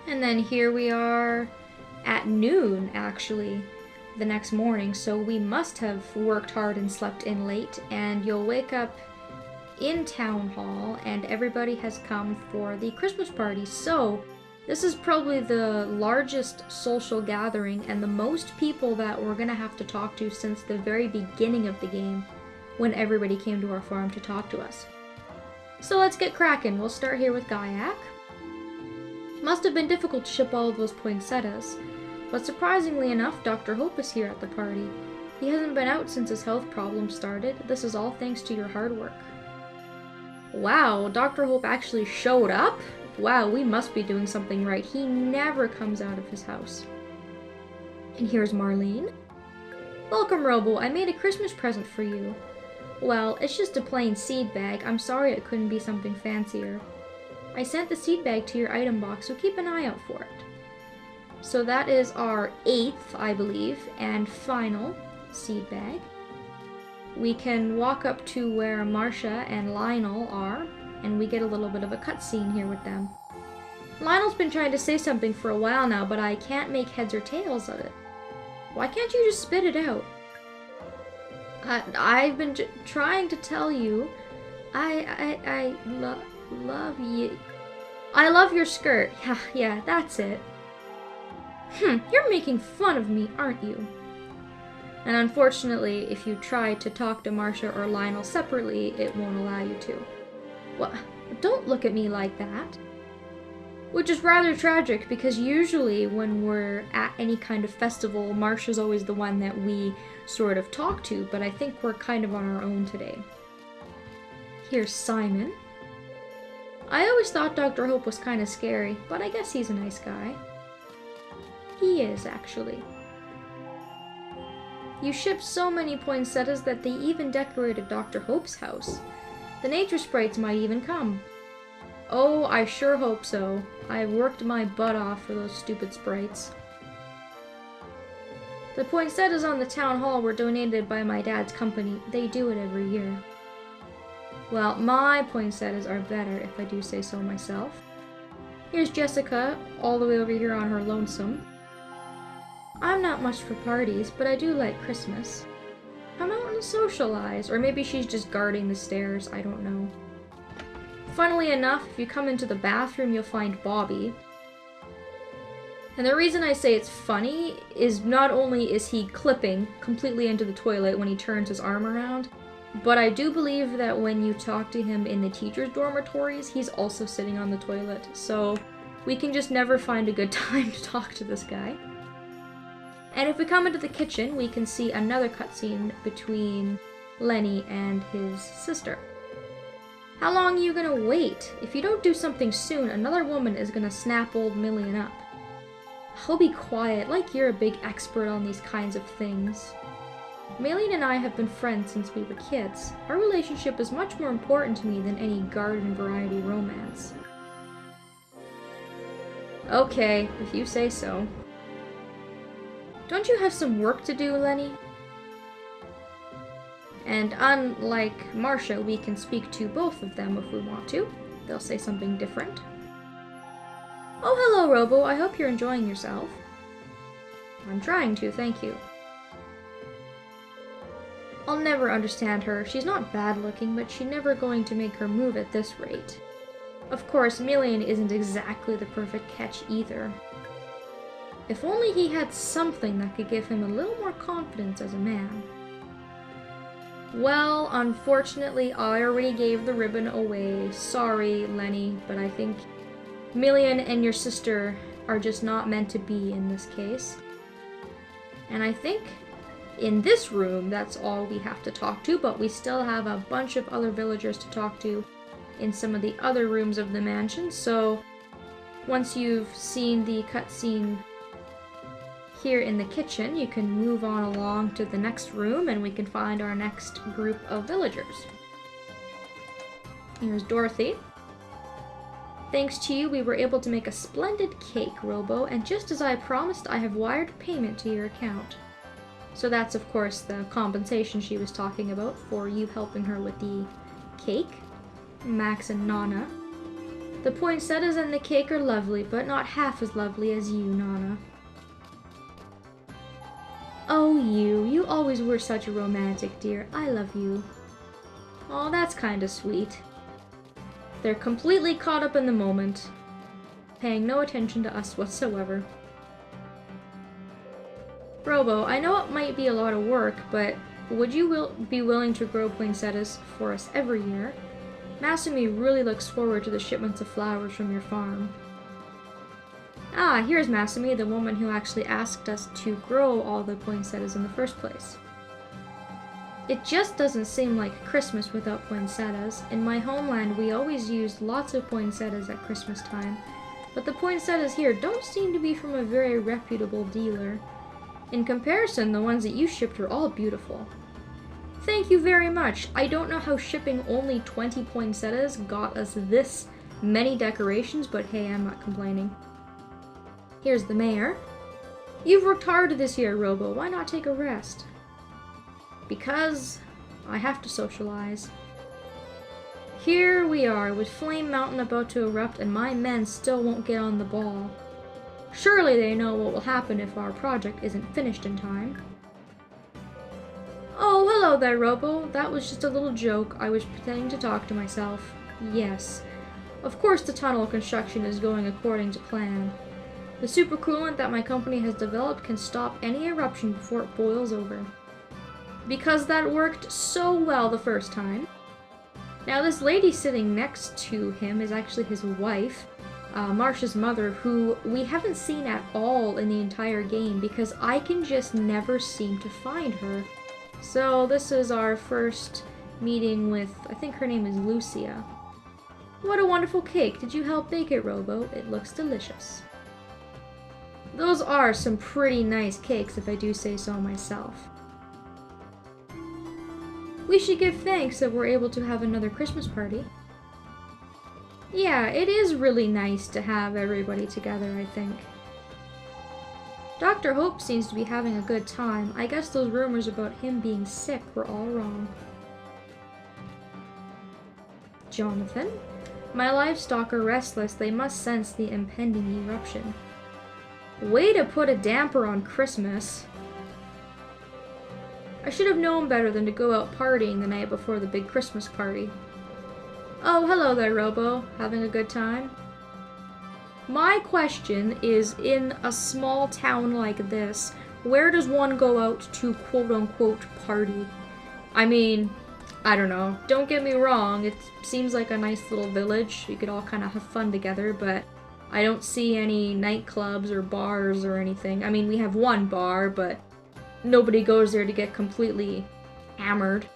And then here we are at noon, actually, the next morning, so we must have worked hard and slept in late, and you'll wake up in Town Hall, and everybody has come for the Christmas party. So this is probably the largest social gathering and the most people that we're gonna have to talk to since the very beginning of the game, when everybody came to our farm to talk to us. So let's get cracking. We'll start here with Gaiac. Must have been difficult to ship all of those poinsettias, but surprisingly enough, Dr. Hope is here at the party. He hasn't been out since his health problems started. This is all thanks to your hard work. Wow, Dr. Hope actually showed up? Wow, we must be doing something right. He never comes out of his house. And here's Marlene. Welcome, Robo. I made a Christmas present for you. Well, it's just a plain seed bag. I'm sorry it couldn't be something fancier. I sent the seed bag to your item box, so keep an eye out for it. So that is our 8th, I believe, and final seed bag. We can walk up to where Marcia and Lionel are, and we get a little bit of a cutscene here with them. Lionel's been trying to say something for a while now, but I can't make heads or tails of it. Why can't you just spit it out? I've been trying to tell you, I love you. I love your skirt. Yeah, that's it. You're making fun of me, aren't you? And unfortunately, if you try to talk to Marcia or Lionel separately, it won't allow you to. Well, don't look at me like that. Which is rather tragic, because usually when we're at any kind of festival, Marcia's always the one that we sort of talk to, but I think we're kind of on our own today. Here's Simon. I always thought Dr. Hope was kind of scary, but I guess he's a nice guy. He is, actually. You shipped so many poinsettias that they even decorated Dr. Hope's house. The nature sprites might even come. Oh, I sure hope so. I've worked my butt off for those stupid sprites. The poinsettias on the town hall were donated by my dad's company. They do it every year. Well, my poinsettias are better, if I do say so myself. Here's Jessica, all the way over here on her lonesome. I'm not much for parties, but I do like Christmas. Come out and socialize, or maybe she's just guarding the stairs, I don't know. Funnily enough, if you come into the bathroom, you'll find Bobby. And the reason I say it's funny is not only is he clipping completely into the toilet when he turns his arm around, but I do believe that when you talk to him in the teachers' dormitories, he's also sitting on the toilet, so we can just never find a good time to talk to this guy. And if we come into the kitchen, we can see another cutscene between Lenny and his sister. How long are you gonna wait? If you don't do something soon, another woman is gonna snap old Million up. Oh, be quiet, like you're a big expert on these kinds of things. Million and I have been friends since we were kids. Our relationship is much more important to me than any garden variety romance. Okay, if you say so. Don't you have some work to do, Lenny? And unlike Marcia, we can speak to both of them if we want to. They'll say something different. Oh, hello, Robo. I hope you're enjoying yourself. I'm trying to, thank you. I'll never understand her. She's not bad looking, but she's never going to make her move at this rate. Of course, Million isn't exactly the perfect catch either. If only he had something that could give him a little more confidence as a man. Well, unfortunately, I already gave the ribbon away. Sorry, Lenny, but I think Million and your sister are just not meant to be in this case. And I think in this room, that's all we have to talk to, but we still have a bunch of other villagers to talk to in some of the other rooms of the mansion, so once you've seen the cutscene here in the kitchen, you can move on along to the next room and we can find our next group of villagers. Here's Dorothy. Thanks to you, we were able to make a splendid cake, Robo, and just as I promised, I have wired payment to your account. So that's, of course, the compensation she was talking about for you helping her with the cake, Max and Nana. The poinsettias and the cake are lovely, but not half as lovely as you, Nana. Oh, you always were such a romantic, dear. I love you. Oh, that's kinda sweet. They're completely caught up in the moment, paying no attention to us whatsoever. Robo, I know it might be a lot of work, but would you be willing to grow poinsettias for us every year? Masumi really looks forward to the shipments of flowers from your farm. Ah, here's Masumi, the woman who actually asked us to grow all the poinsettias in the first place. It just doesn't seem like Christmas without poinsettias. In my homeland, we always used lots of poinsettias at Christmas time, but the poinsettias here don't seem to be from a very reputable dealer. In comparison, the ones that you shipped are all beautiful. Thank you very much. I don't know how shipping only 20 poinsettias got us this many decorations, but hey, I'm not complaining. Here's the mayor. You've worked hard this year, Robo. Why not take a rest? Because I have to socialize. Here we are, with Flame Mountain about to erupt, and my men still won't get on the ball. Surely they know what will happen if our project isn't finished in time. Oh, hello there, Robo. That was just a little joke. I was pretending to talk to myself. Yes. Of course the tunnel construction is going according to plan. The supercoolant that my company has developed can stop any eruption before it boils over. Because that worked so well the first time. Now this lady sitting next to him is actually his wife, Marcia's mother, who we haven't seen at all in the entire game because I can just never seem to find her. So this is our first meeting with, I think her name is Lucia. What a wonderful cake. Did you help bake it, Robo? It looks delicious. Those are some pretty nice cakes, if I do say so myself. We should give thanks that we're able to have another Christmas party. Yeah, it is really nice to have everybody together, I think. Dr. Hope seems to be having a good time. I guess those rumors about him being sick were all wrong. Jonathan? My livestock are restless. They must sense the impending eruption. Way to put a damper on Christmas. I should have known better than to go out partying the night before the big Christmas party. Oh, hello there, Robo. Having a good time? My question is, in a small town like this, where does one go out to quote-unquote party? I mean, I don't know. Don't get me wrong, it seems like a nice little village. You could all kind of have fun together, but I don't see any nightclubs or bars or anything. I mean, we have one bar, but nobody goes there to get completely hammered.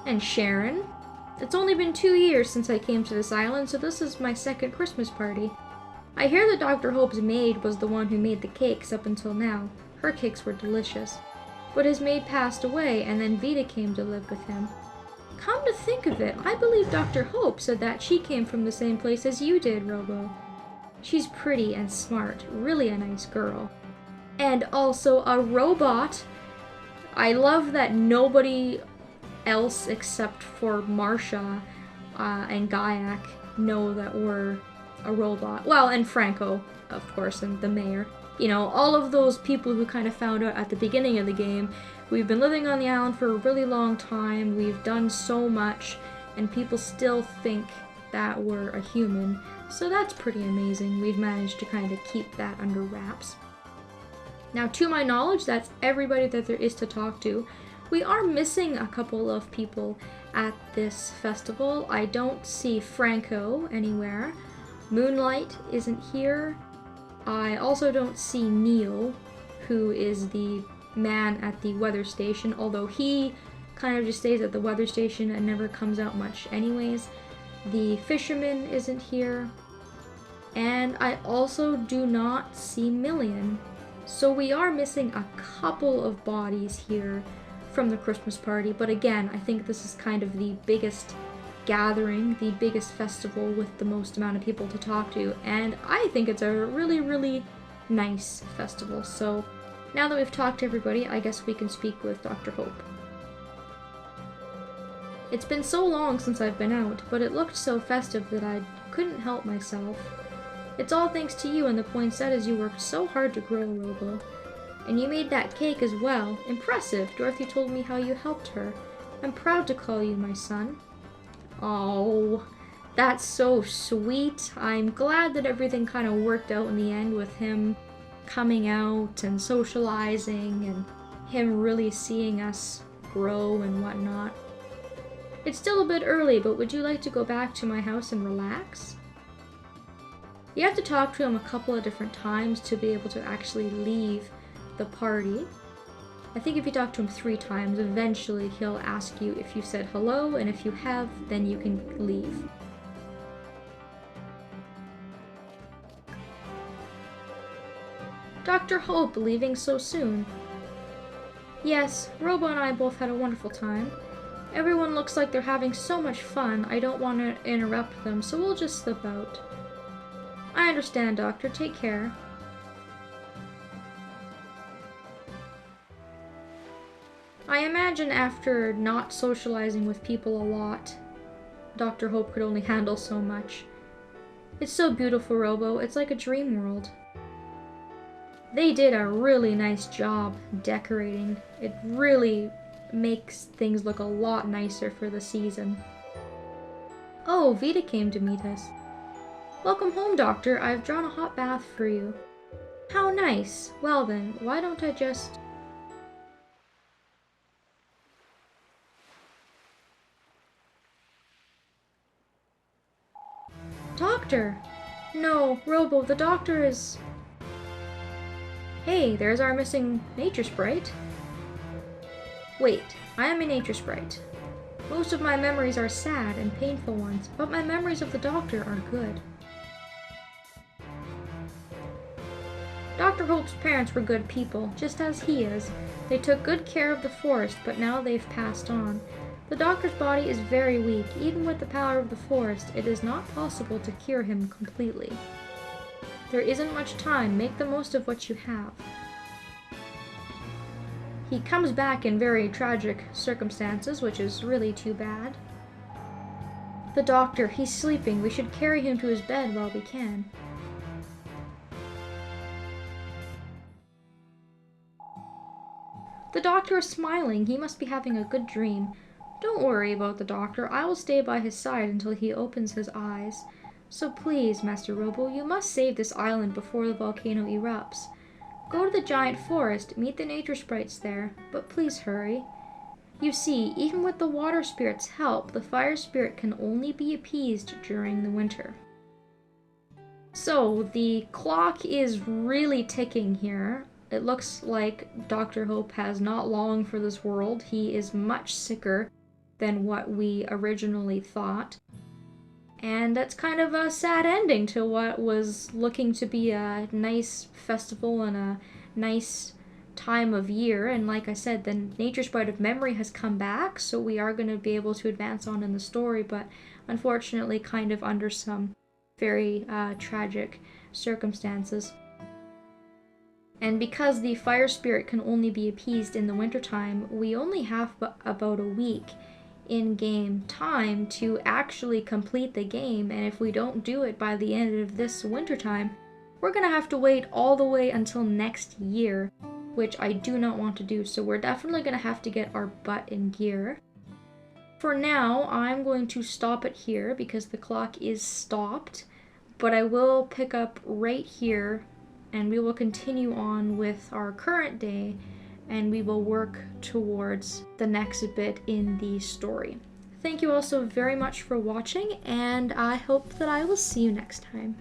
And Sharon? It's only been 2 years since I came to this island, so this is my second Christmas party. I hear that Dr. Hope's maid was the one who made the cakes up until now. Her cakes were delicious. But his maid passed away, and then Vita came to live with him. Come to think of it, I believe Dr. Hope said that she came from the same place as you did, Robo. She's pretty and smart, really a nice girl. And also a robot. I love that nobody else except for Marcia and Gaiac know that we're a robot. Well, and Franco, of course, and the mayor. You know, all of those people who kind of found out at the beginning of the game. We've been living on the island for a really long time, we've done so much, and people still think that we're a human. So that's pretty amazing. We've managed to kind of keep that under wraps. Now, to my knowledge, that's everybody that there is to talk to. We are missing a couple of people at this festival. I don't see Franco anywhere. Moonlight isn't here. I also don't see Neil, who is the man at the weather station, although he kind of just stays at the weather station and never comes out much anyways. The fisherman isn't here. And I also do not see Million. So we are missing a couple of bodies here from the Christmas party, but again, I think this is kind of the biggest gathering, the biggest festival with the most amount of people to talk to, and I think it's a really, really nice festival. So now that we've talked to everybody, I guess we can speak with Dr. Hope. It's been so long since I've been out, but it looked so festive that I couldn't help myself. It's all thanks to you and the poinsettias you worked so hard to grow, Robo. And you made that cake as well. Impressive. Dorothy told me how you helped her. I'm proud to call you my son. Oh, that's so sweet. I'm glad that everything kind of worked out in the end with him coming out and socializing and him really seeing us grow and whatnot. It's still a bit early, but would you like to go back to my house and relax? You have to talk to him a couple of different times to be able to actually leave the party. I think if you talk to him 3 times, eventually he'll ask you if you said hello, and if you have, then you can leave. Dr. Hope leaving so soon. Yes, Robo and I both had a wonderful time. Everyone looks like they're having so much fun, I don't want to interrupt them, so we'll just slip out. I understand, Doctor. Take care. I imagine after not socializing with people a lot, Dr. Hope could only handle so much. It's so beautiful, Robo. It's like a dream world. They did a really nice job decorating. It really makes things look a lot nicer for the season. Oh, Vita came to meet us. Welcome home, Doctor. I've drawn a hot bath for you. How nice. Well then, why don't I just... Doctor! No, Robo, the doctor is... Hey, there's our missing nature sprite. Wait, I am a nature sprite. Most of my memories are sad and painful ones, but my memories of the doctor are good. Dr. Hope's parents were good people, just as he is. They took good care of the forest, but now they've passed on. The doctor's body is very weak. Even with the power of the forest, it is not possible to cure him completely. There isn't much time. Make the most of what you have. He comes back in very tragic circumstances, which is really too bad. The doctor, he's sleeping. We should carry him to his bed while we can. The doctor is smiling. He must be having a good dream. Don't worry about the doctor. I will stay by his side until he opens his eyes. So please, Master Robo, you must save this island before the volcano erupts. Go to the giant forest, meet the nature sprites there, but please hurry. You see, even with the water spirit's help, the fire spirit can only be appeased during the winter. So, the clock is really ticking here. It looks like Dr. Hope has not long for this world. He is much sicker than what we originally thought. And that's kind of a sad ending to what was looking to be a nice festival and a nice time of year. And like I said, the Nature Sprite of Memory has come back, so we are going to be able to advance on in the story, but unfortunately kind of under some very tragic circumstances. And because the fire spirit can only be appeased in the wintertime, we only have about a week in-game time to actually complete the game, and if we don't do it by the end of this wintertime, we're gonna have to wait all the way until next year, which I do not want to do, so we're definitely gonna have to get our butt in gear. For now, I'm going to stop it here because the clock is stopped, but I will pick up right here and we will continue on with our current day, and we will work towards the next bit in the story. Thank you all so very much for watching, and I hope that I will see you next time.